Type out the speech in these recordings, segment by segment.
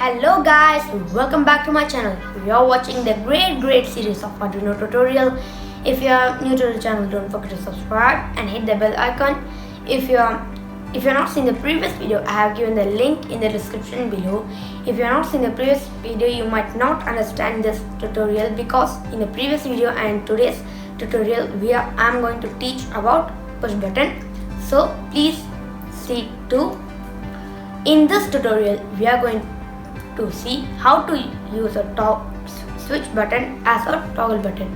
Hello guys, welcome back to my channel. We are watching the great series of Arduino tutorial. If you are new to the channel, don't forget to subscribe and hit the bell icon. If you're not seeing the previous video, I have given the link in the description below. If you are not seeing the previous video, you might not understand this tutorial because in the previous video and today's tutorial I'm going to teach about push button. So please see too. In this tutorial, we are going to see how to use a switch button as a toggle button.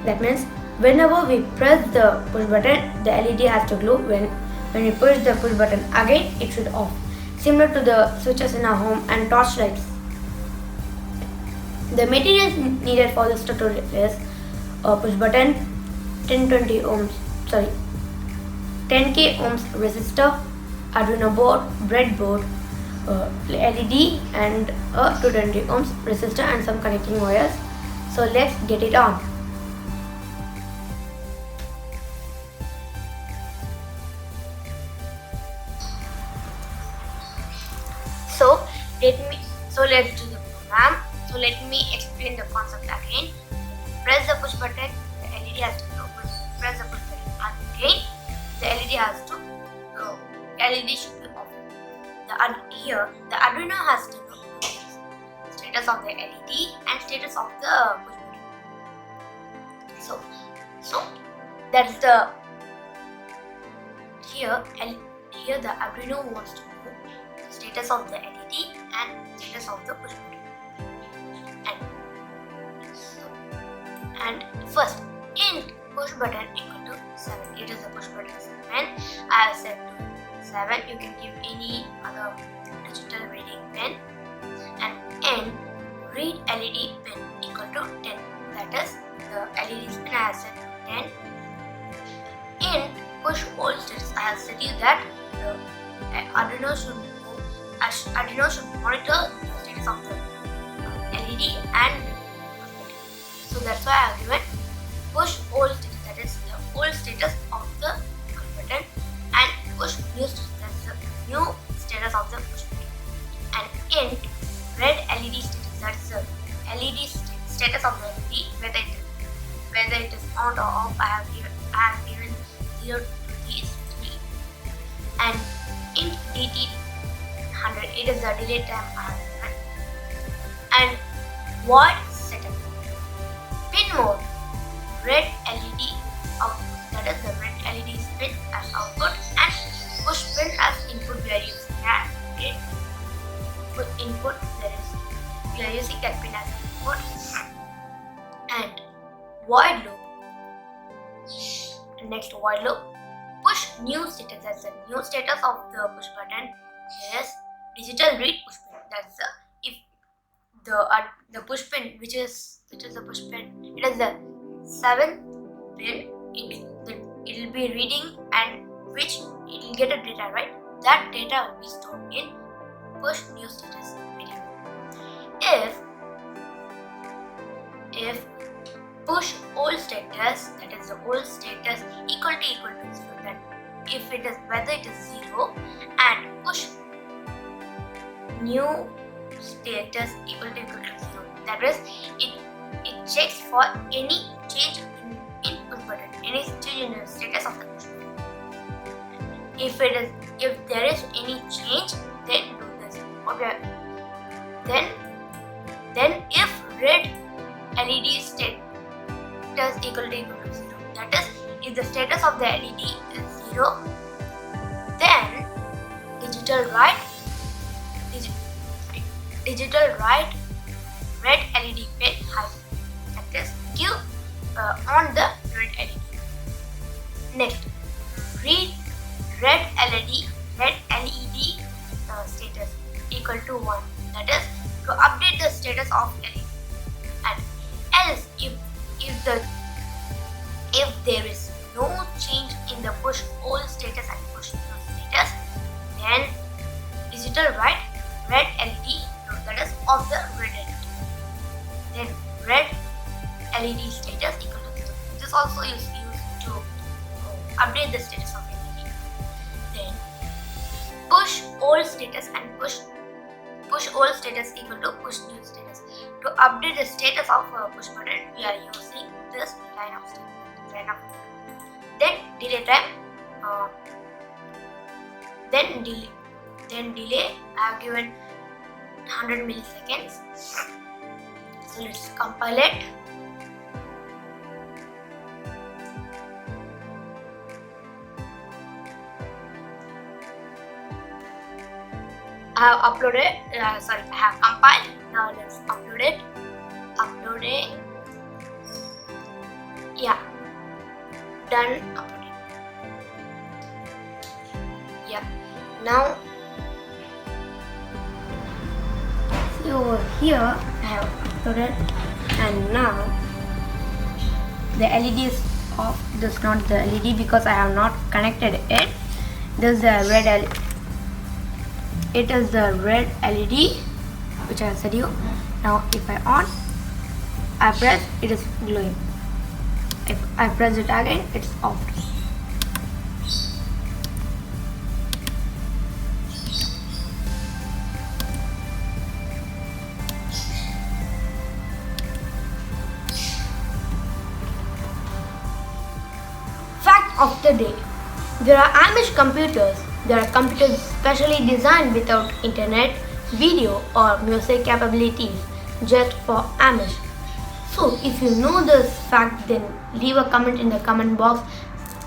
That means whenever we press the push button, the LED has to glow. When we push the push button again, it should off. Similar to the switches in our home and torch lights. The materials needed for this tutorial is a push button, 10K ohms resistor, Arduino board, breadboard, LED and a 220 ohms resistor and some connecting wires. So let's get it on. So let's do the program. So let me explain the concept again. Press the push button, the LED has to glow. Press the push button again, the LED has to glow. LED should be off. Here, the Arduino has to know status of the LED and status of the push button. So that's the here the Arduino wants to know the status of the LED and status of the push button. And first, in push button equal to 7. It is the push button 7. I have set to 7. You can give any other digital reading pin. And N read LED pin equal to 10. That is the LED pin I have set to 10. In push all status, I have set you that the Arduino should monitor the status of the LED and push button. So that's why I have given push all status. That is the old status of the push button, and push new status. That's the new status of the push button. And int red LED status. That's the LED status of the LED, whether it is on or off. I have given 0 to these 3. And int DT 100. It is the delay time I have given. And void setup. Pin mode red LED output. That is the red LED pin as output and push pin as input. We are using that input. We are using that pin as input. And void loop. Next void loop. Push new status. That's the new status of the push button. Yes, digital read push pin. That's the if the push pin which is the push pin. It is the 7th pin. It will be reading and which it will get a data, right? That data will be stored in push new status variable. If push old status, that is the old status equal to 0, then if it is whether it is 0 and push new status equal to 0, that is it checks for any change in push button, any change in the status of the push button. If there is any change, then do this. Okay. Then if red LED status equal to 0, that is if the status of the LED is 0, then digital write red LED pin high. That is give on the red LED. Next, read red LED status equal to 1. That is to update the status of LED. And else if there is no change in the push old status and push new status, then digital write red LED. That is of the red LED. Then red LED status equal to 0. This also is used to update the status of LED. Then push old status and push push old status equal to push new status. To update the status of a push button, we are using this line of statement. Then delay time. Then delay. I have given 100 milliseconds. So let's compile it. I have uploaded, I have compiled. Now let's upload it. Upload it. Yeah. Done uploading. Yeah. Now, see over here, I have uploaded, and now the LED is off. This is not the LED because I have not connected it. This is the red LED. It is the red LED which I said you. Now if I on, I press, it is glowing. If I press it again, it's off. Fact of the day. There are Amish computers. There are computers specially designed without internet, video or music capabilities just for Amish. So if you know this fact, then leave a comment in the comment box,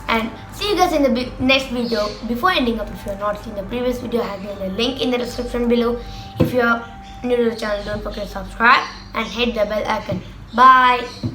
and see you guys in the next video. Before ending up, if you have not seen the previous video, I have given a link in the description below. If you are new to the channel, don't forget to subscribe and hit the bell icon. Bye.